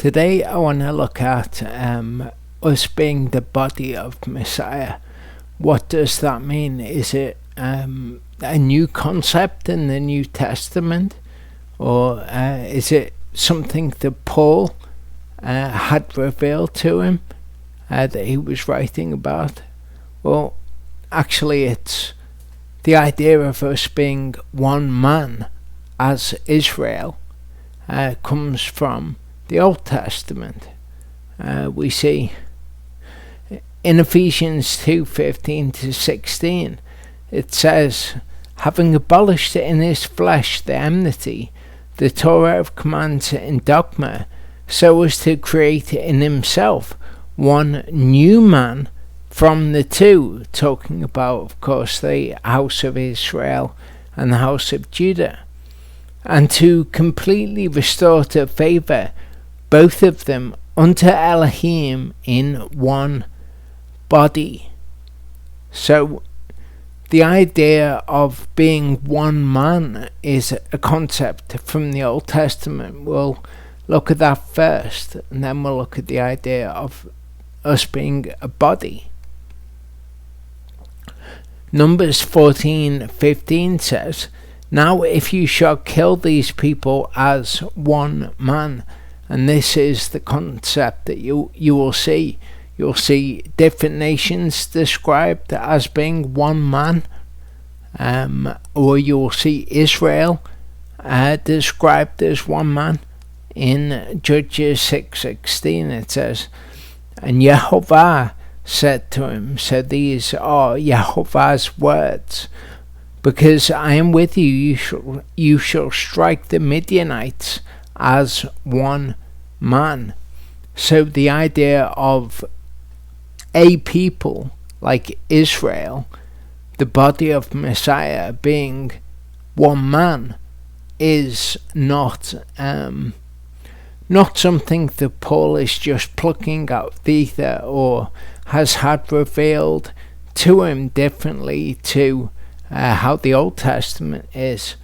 Today I want to look at us being the body of Messiah. What does that mean? Is it a new concept in the New Testament, or is it something that Paul had revealed to him that he was writing about? Well, actually it's the idea of us being one man as Israel comes from the Old Testament. We see in Ephesians 2:15-16, it says, having abolished in his flesh the enmity, the Torah of commands and dogma, so as to create in himself one new man from the two, talking about, of course, the house of Israel and the house of Judah, and to completely restore to favour both of them unto Elohim in one body. So the idea of being one man is a concept from the Old Testament. We'll look at that first, and then we'll look at the idea of us being a body. Numbers 14:15 says, now if you shall kill these people as one man. And this is the concept that you will see. You'll see different nations described as being one man, or you will see Israel described as one man. In Judges 6:16 it says, and Yehovah said to him, so these are Yehovah's words, because I am with you, you shall strike the Midianites as one man. So the idea of a people like Israel, the body of Messiah, being one man is not something that Paul is just plucking out of the ether or has had revealed to him differently to how the Old Testament is.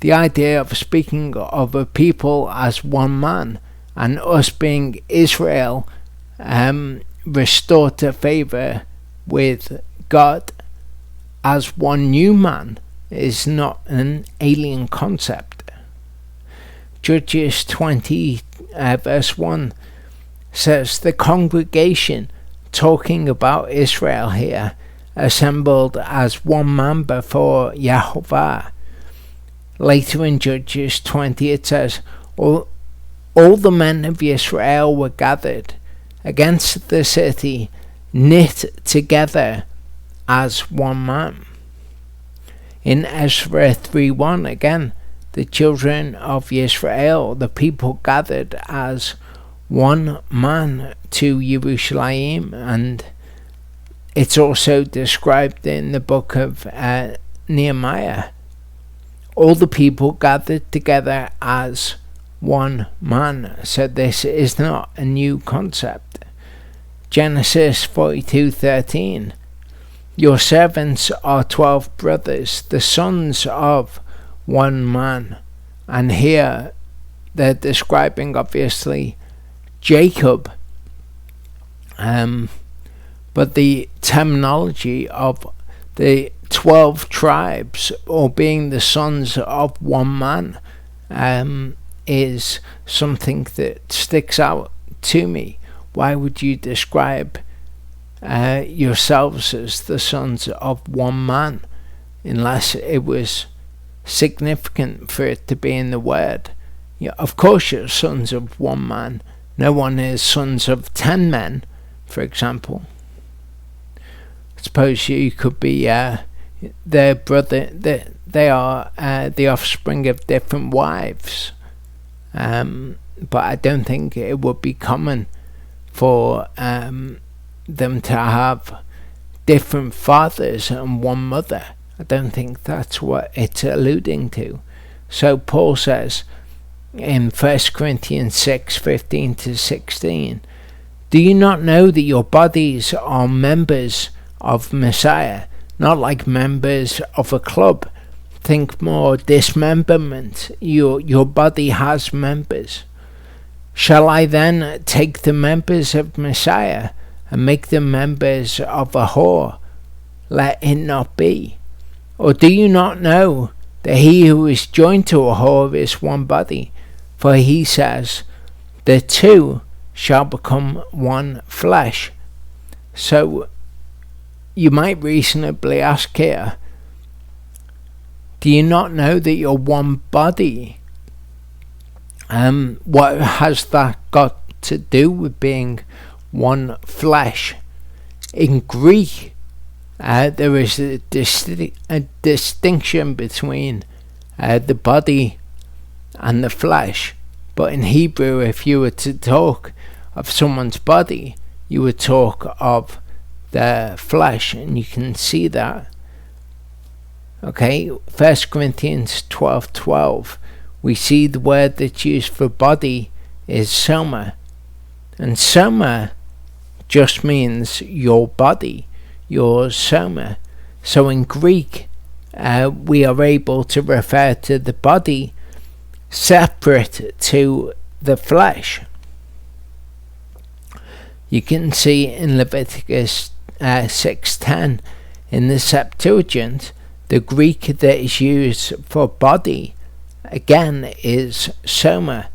The idea of speaking of a people as one man and us being Israel restored to favour with God as one new man is not an alien concept. Judges 20 verse 1 says, the congregation, talking about Israel here, assembled as one man before Yehovah. Later in Judges 20 it says, all the men of Israel were gathered against the city, knit together as one man. In Ezra 3:1 again, the children of Israel, the people gathered as one man to Jerusalem, and it's also described in the book of Nehemiah. All the people gathered together as one man. So this is not a new concept. Genesis 42:13, your servants are 12 brothers, the sons of one man. And here they're describing obviously Jacob, but the terminology of the 12 tribes or being the sons of one man is something that sticks out to me. Why would you describe yourselves as the sons of one man unless it was significant for it to be in the word? Yeah, of course you're sons of one man. No one is sons of 10 men, for example. Suppose you could be their brother. They are the offspring of different wives, but I don't think it would be common for them to have different fathers and one mother. I don't think that's what it's alluding to. So Paul says in 1 Corinthians 6:15-16, do you not know that your bodies are members of Messiah, not like members of a club? Think more dismemberment. Your body has members. Shall I then take the members of Messiah and make them members of a whore? Let it not be. Or do you not know that he who is joined to a whore is one body? For he says, the two shall become one flesh. So you might reasonably ask here, do you not know that you're one body? What has that got to do with being one flesh? In Greek, there is a distinction between the body and the flesh. But in Hebrew, if you were to talk of someone's body, you would talk of the flesh, and you can see that. Okay, 1 Corinthians 12:12, we see the word that's used for body is soma, and soma just means your body, your soma. So in Greek, we are able to refer to the body separate to the flesh. You can see in Leviticus 6:10 in the Septuagint, the Greek that is used for body again is soma.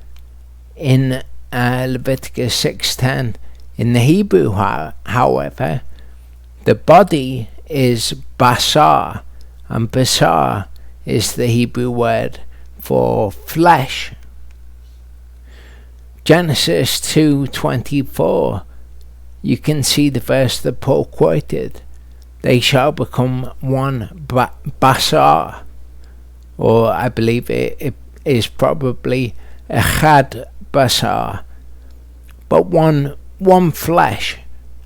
In Leviticus 6:10 in the Hebrew, however, the body is basar, and basar is the Hebrew word for flesh. Genesis 2:24, you can see the verse that Paul quoted, they shall become one basar, or I believe it is probably echad basar, but one flesh.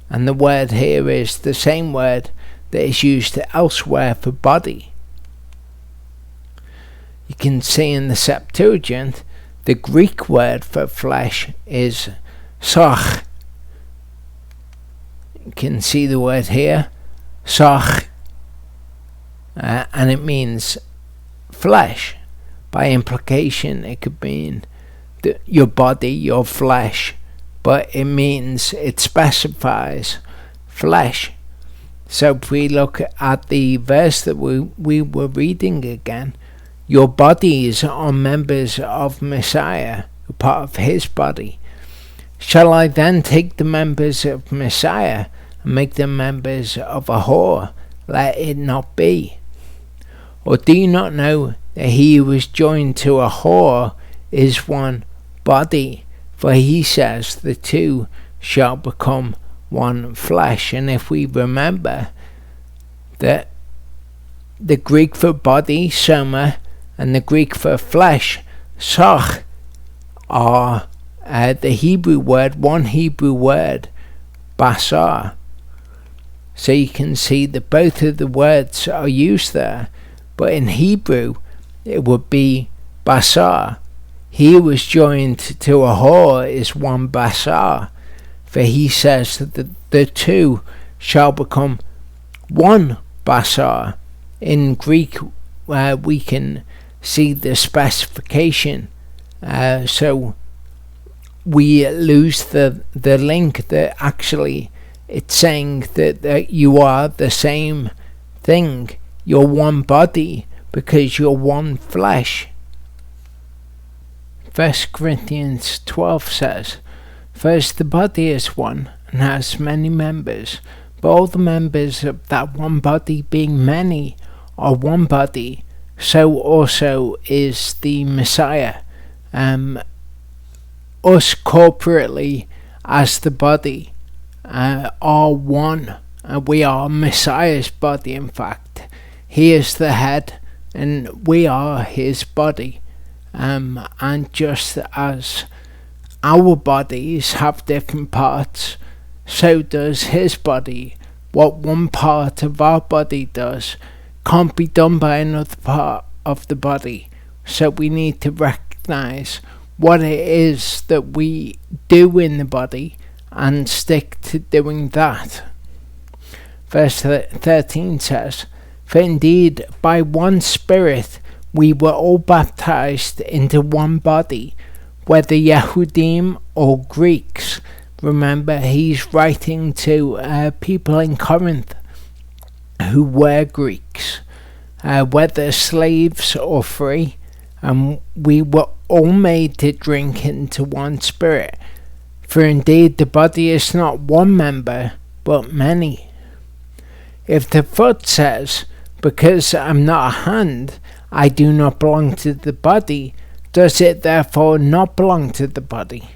And the word here is the same word that is used elsewhere for body. You can see in the Septuagint, the Greek word for flesh is sarch. You can see the word here, sarch, and it means flesh. By implication, it could mean your body, your flesh, but it specifies flesh. So if we look at the verse that we were reading again, your bodies are members of Messiah, a part of his body. Shall I then take the members of Messiah and make them members of a whore? Let it not be. Or do you not know that he who is joined to a whore is one body? For he says the two shall become one flesh. And if we remember that the Greek for body, soma, and the Greek for flesh, sarch, are the Hebrew word, one Hebrew word, basar. So you can see that both of the words are used there, but in Hebrew it would be basar. He who was joined to a whore is one basar, for he says that the two shall become one basar. In Greek, we can see the specification, so we lose the link that actually it's saying that you are the same thing, you're one body, because you're one flesh. 1 Corinthians 12 says, first the body is one and has many members, but all the members of that one body being many are one body, so also is the Messiah. Us corporately as the body are one. We are Messiah's body, in fact. He is the head and we are his body. And just as our bodies have different parts, so does his body. What one part of our body does can't be done by another part of the body. So we need to recognize what it is that we do in the body and stick to doing that. Verse 13 says, for indeed by one Spirit we were all baptized into one body, whether Yehudim or Greeks. Remember, he's writing to people in Corinth who were Greeks, whether slaves or free, and we were all made to drink into one spirit. For indeed the body is not one member, but many. If the foot says, because I'm not a hand, I do not belong to the body, does it therefore not belong to the body?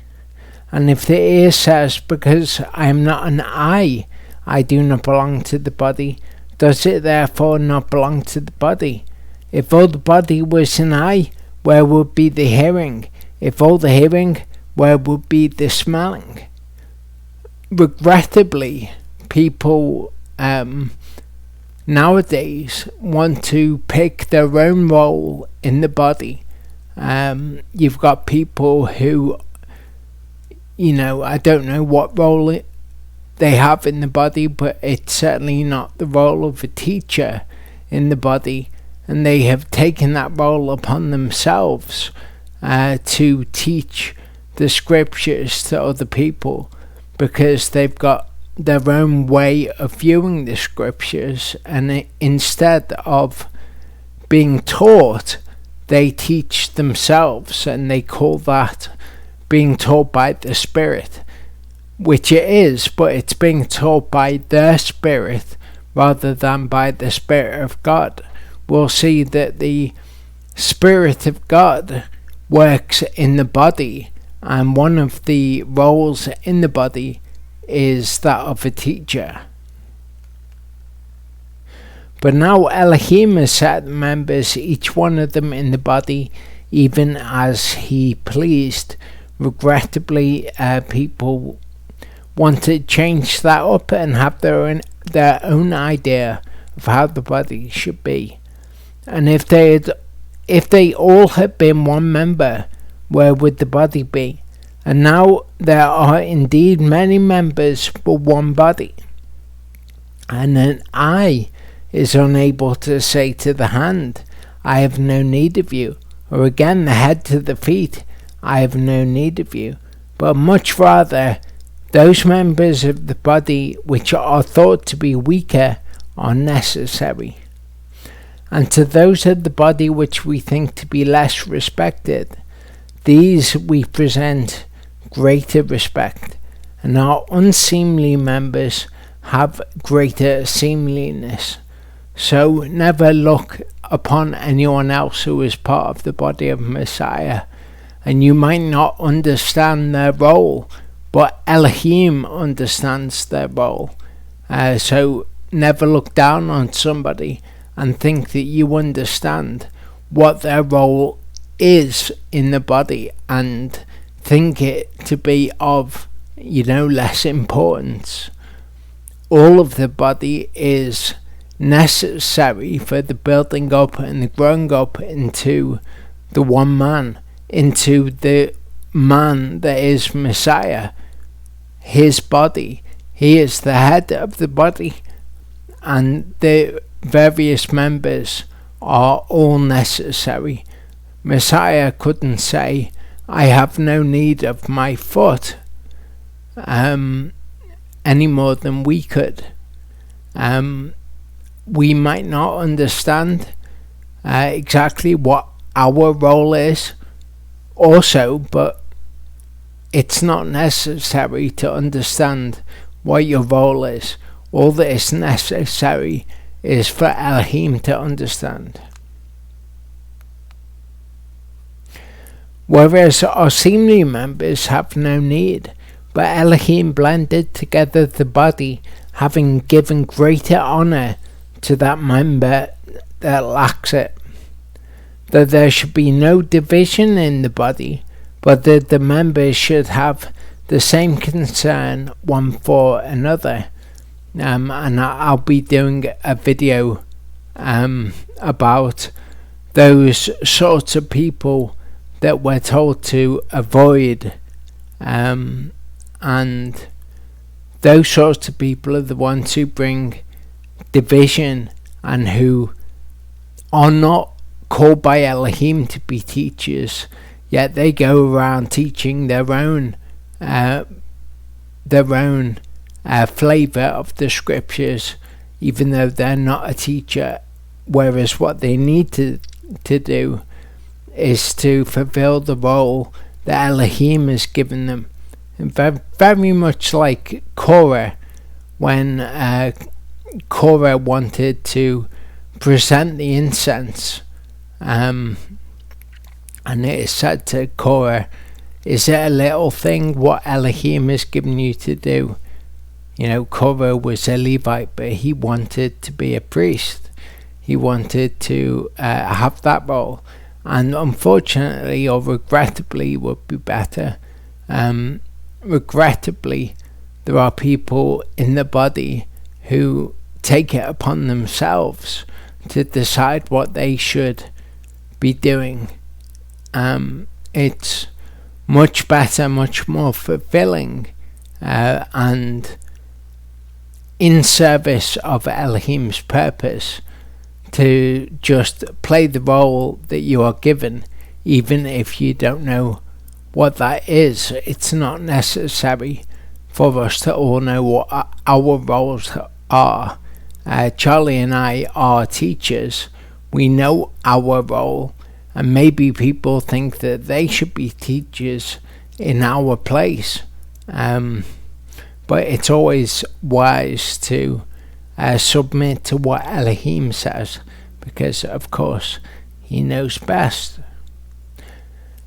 And if the ear says, because I am not an eye, I do not belong to the body, does it therefore not belong to the body? If all the body was an eye, where would be the hearing? If all the hearing, where would be the smelling? Regrettably, people nowadays want to pick their own role in the body. You've got people who, I don't know what role they have in the body, but it's certainly not the role of a teacher in the body, and they have taken that role upon themselves to teach the scriptures to other people, because they've got their own way of viewing the scriptures, and instead of being taught, they teach themselves, and they call that being taught by the Spirit, which it is, but it's being taught by their spirit rather than by the Spirit of God. We'll see that the Spirit of God works in the body, and one of the roles in the body is that of a teacher. But now Elohim has set members, each one of them in the body, even as he pleased. Regrettably, people want to change that up and have their own idea of how the body should be. And if they all had been one member, where would the body be? And now there are indeed many members, but one body. And an eye is unable to say to the hand, I have no need of you, or again the head to the feet, I have no need of you, but much rather those members of the body which are thought to be weaker are necessary. And to those of the body which we think to be less respected, these we present greater respect, and our unseemly members have greater seemliness. So never look upon anyone else who is part of the body of Messiah, and you might not understand their role, but Elohim understands their role. So never look down on somebody and think that you understand what their role is in the body and think it to be of, less importance. All of the body is necessary for the building up and the growing up into the one man, into the man that is Messiah, his body. He is the head of the body, and the various members are all necessary. Messiah couldn't say, I have no need of my foot, any more than we could. We might not understand exactly what our role is also, but it's not necessary to understand what your role is. All that is necessary is for Elohim to understand. Whereas our seemly members have no need, but Elohim blended together the body, having given greater honour to that member that lacks it, that there should be no division in the body, but that the members should have the same concern one for another. And I'll be doing a video about those sorts of people that we're told to avoid, and those sorts of people are the ones who bring division and who are not called by Elohim to be teachers. yet they go around teaching their own flavor of the scriptures, even though they're not a teacher. Whereas what they need to do is to fulfill the role that Elohim has given them. And very much like Korah, when Korah wanted to present the incense, and it is said to Korah, is it a little thing what Elohim has given you to do? You know, Korah was a Levite, but he wanted to be a priest. He wanted to have that role. And unfortunately, or regrettably would be better, regrettably, there are people in the body who take it upon themselves to decide what they should be doing. It's much better, much more fulfilling, and in service of Elohim's purpose, to just play the role that you are given, even if you don't know what that is. It's not necessary for us to all know what our roles are. Charlie and I are teachers. We know our role, and maybe people think that they should be teachers in our place. But it's always wise to submit to what Elohim says, because of course he knows best.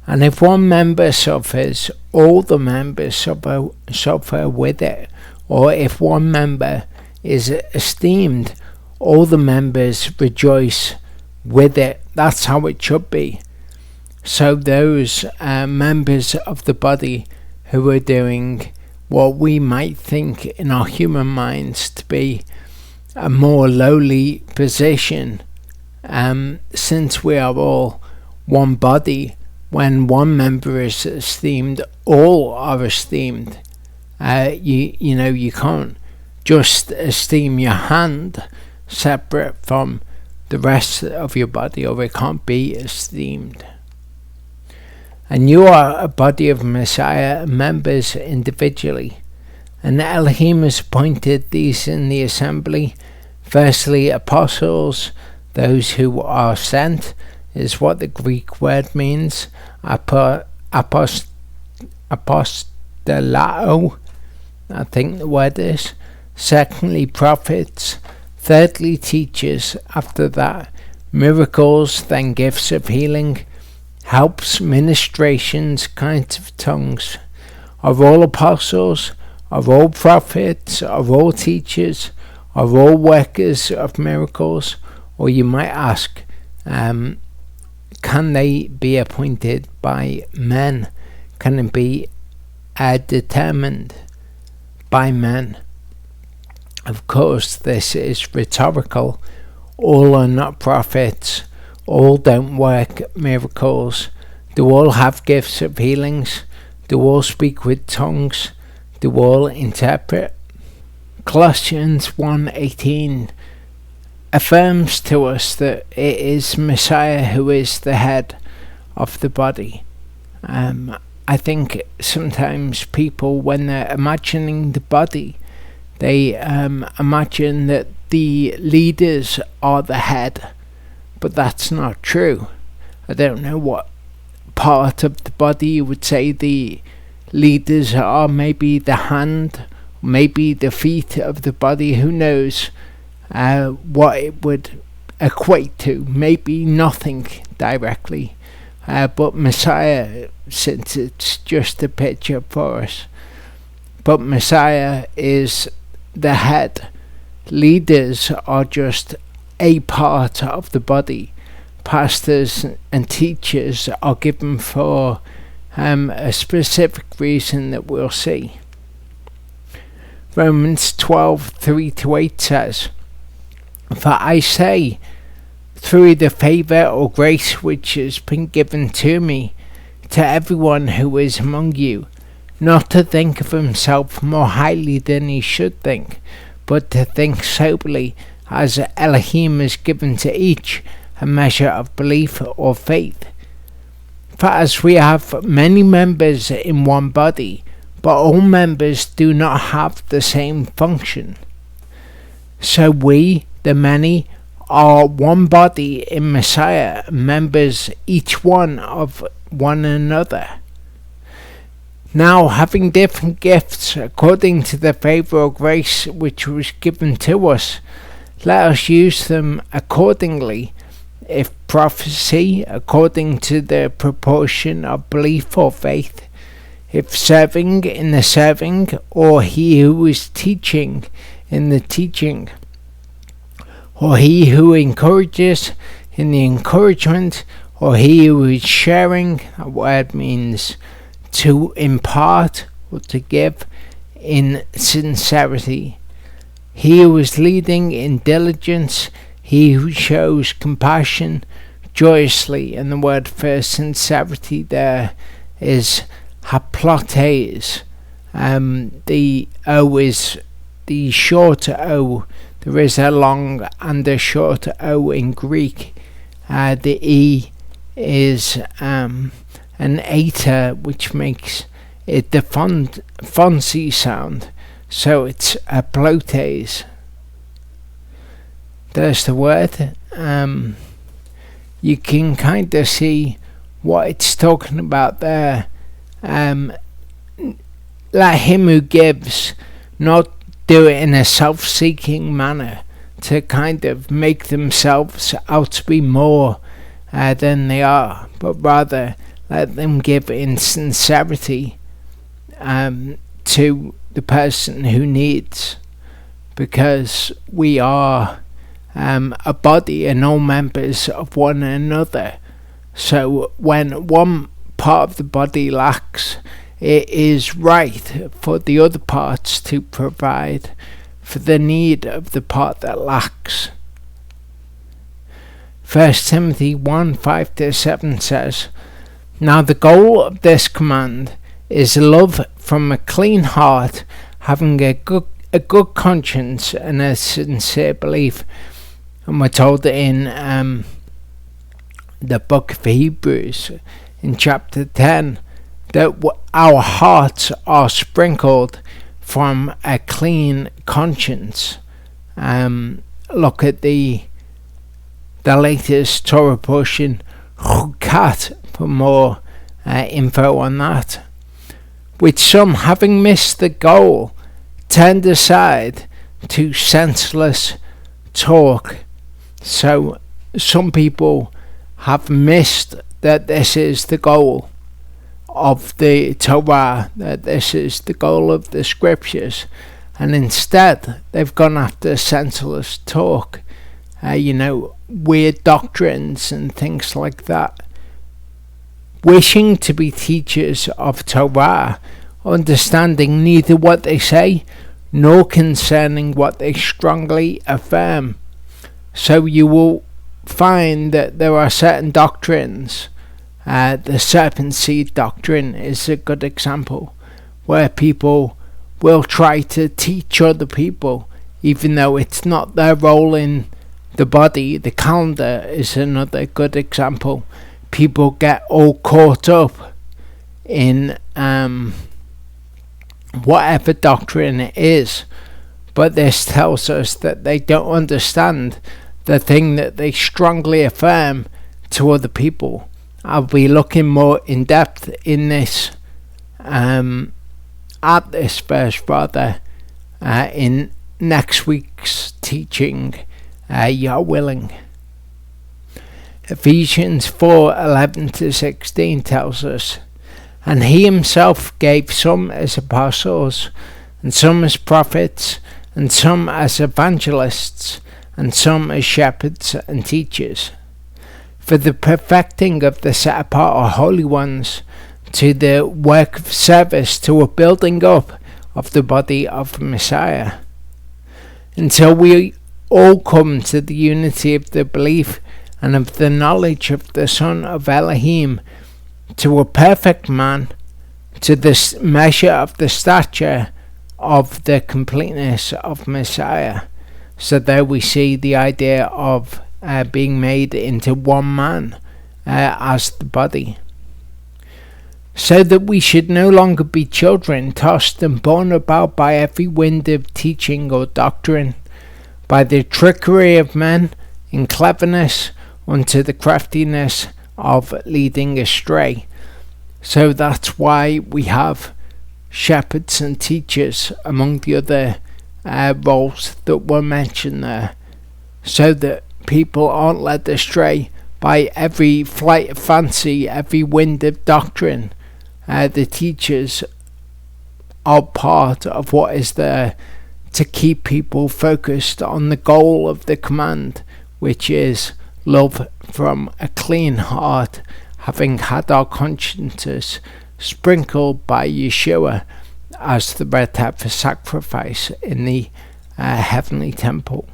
And if one member suffers, all the members suffer with it. Or if one member is esteemed, all the members rejoice with it. That's how it should be. So those members of the body who are doing what we might think in our human minds to be a more lowly position, since we are all one body, when one member is esteemed, all are esteemed. You can't just esteem your hand separate from the rest of your body, or it can't be esteemed. And you are a body of Messiah, members individually. And Elohim has appointed these in the assembly. Firstly, apostles, those who are sent, is what the Greek word means. Apostolao, I think the word is. Secondly, prophets. Thirdly, teachers. After that, miracles, then gifts of healing, helps, ministrations, kinds of tongues. Are all apostles? Are all prophets? Are all teachers? Are all workers of miracles? Or you might ask, can they be appointed by men? Can it be determined by men? Of course, this is rhetorical. All are not prophets. All don't work miracles. Do all have gifts of healings? Do all speak with tongues? Do all interpret? Colossians 1:18 affirms to us that it is Messiah who is the head of the body. I think sometimes people, when they're imagining the body, they imagine that the leaders are the head, but that's not true. I don't know what part of the body you would say the leaders are. Maybe the hand, maybe the feet of the body, who knows what it would equate to. Maybe nothing directly, but Messiah, since it's just a picture for us, but Messiah is the head. Leaders are just a part of the body. Pastors and teachers are given for a specific reason that we'll see. Romans 12:3-8 says, "For I say, through the favour or grace which has been given to me, to everyone who is among you, not to think of himself more highly than he should think, but to think soberly, as Elohim has given to each a measure of belief or faith. For as we have many members in one body, but all members do not have the same function, so we, the many, are one body in Messiah, members each one of one another. Now, having different gifts according to the favour of grace which was given to us, let us use them accordingly. If prophecy, according to the proportion of belief or faith; if serving, in the serving; or he who is teaching, in the teaching; or he who encourages, in the encouragement; or he who is sharing. That word means to impart or to give in sincerity; he who is leading in diligence; he who shows compassion joyously. And the word for sincerity there is haplotes. The O is the shorter O. There is a long and a shorter O in Greek. The E is an eta, which makes it the fonzy sound. So it's haplotes. There's the word. You can kind of see what it's talking about there. Let him who gives not do it in a self-seeking manner to kind of make themselves out to be more than they are, but rather let them give in sincerity to the person who needs, because we are a body and all members of one another. So when one part of the body lacks, it is right for the other parts to provide for the need of the part that lacks. 1 Timothy 1:5-7 says, "Now the goal of this command is love from a clean heart, having a good conscience and a sincere belief." And we're told in the book of Hebrews in chapter 10 that our hearts are sprinkled from a clean conscience. Look at the latest Torah portion, Chukat, for more info on that. Which some, having missed the goal, turned aside to senseless talk. So some people have missed that this is the goal of the Torah, that this is the goal of the scriptures, and instead they've gone after senseless talk, weird doctrines and things like that, wishing to be teachers of Torah, understanding neither what they say nor concerning what they strongly affirm. So you will find that there are certain doctrines. The serpent seed doctrine is a good example, where people will try to teach other people even though it's not their role in the body. The calendar is another good example. People get all caught up in whatever doctrine it is, but this tells us that they don't understand the thing that they strongly affirm to other people. I'll be looking more in depth in this at this verse rather in next week's teaching, you're willing. Ephesians 4:11-16 tells us, "And he himself gave some as apostles, and some as prophets, and some as evangelists, and some as shepherds and teachers, for the perfecting of the set apart or holy ones, to the work of service, to a building up of the body of Messiah, until we all come to the unity of the belief and of the knowledge of the Son of Elohim, to a perfect man, to the measure of the stature of the completeness of Messiah." So there we see the idea of being made into one man as the body. so that we should no longer be children, tossed and borne about by every wind of teaching or doctrine, by the trickery of men, in cleverness, unto the craftiness of leading astray. So that's why we have shepherds and teachers among the other roles that were mentioned there, so that people aren't led astray by every flight of fancy, every wind of doctrine. The teachers are part of what is there to keep people focused on the goal of the command, which is love from a clean heart, having had our consciences sprinkled by Yeshua as the red heifer sacrifice in the heavenly temple.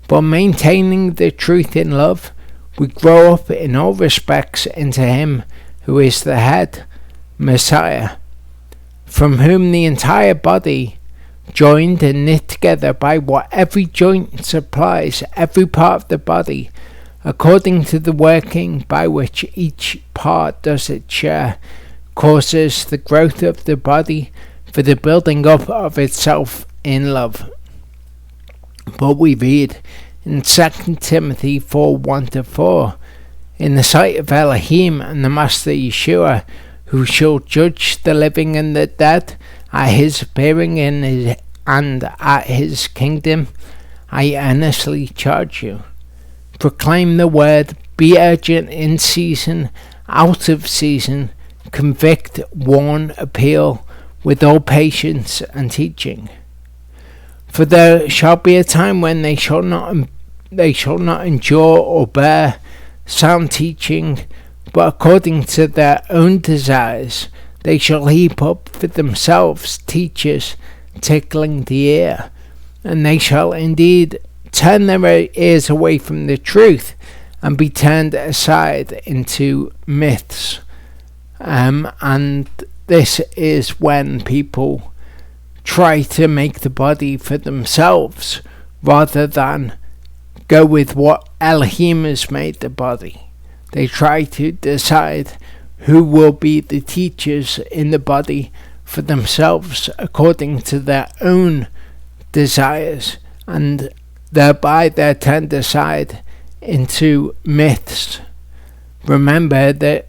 But maintaining the truth in love, we grow up in all respects into Him who is the head, Messiah, from whom the entire body, joined and knit together by what every joint supplies every part of the body, according to the working by which each part does its share, causes the growth of the body for the building up of itself in love. But we read in 2 Timothy 4:1-4, in the sight of Elohim and the Master Yeshua, who shall judge the living and the dead at his appearing and at his kingdom, I earnestly charge you, proclaim the word, be urgent in season, out of season, convict, warn, appeal, with all patience and teaching. For there shall be a time when they shall not endure or bear sound teaching, but according to their own desires they shall heap up for themselves teachers tickling the ear, and they shall indeed turn their ears away from the truth and be turned aside into myths. And this is when people try to make the body for themselves rather than go with what Elohim has made the body. They try to decide who will be the teachers in the body for themselves according to their own desires, and thereby they're turned aside into myths. Remember that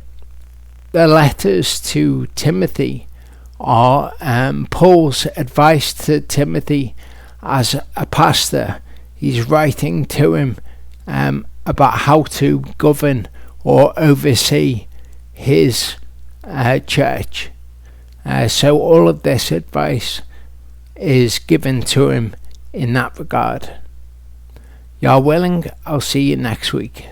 the letters to Timothy are Paul's advice to Timothy as a pastor. He's writing to him about how to govern or oversee his church. So all of this advice is given to him in that regard. Yah willing, I'll see you next week.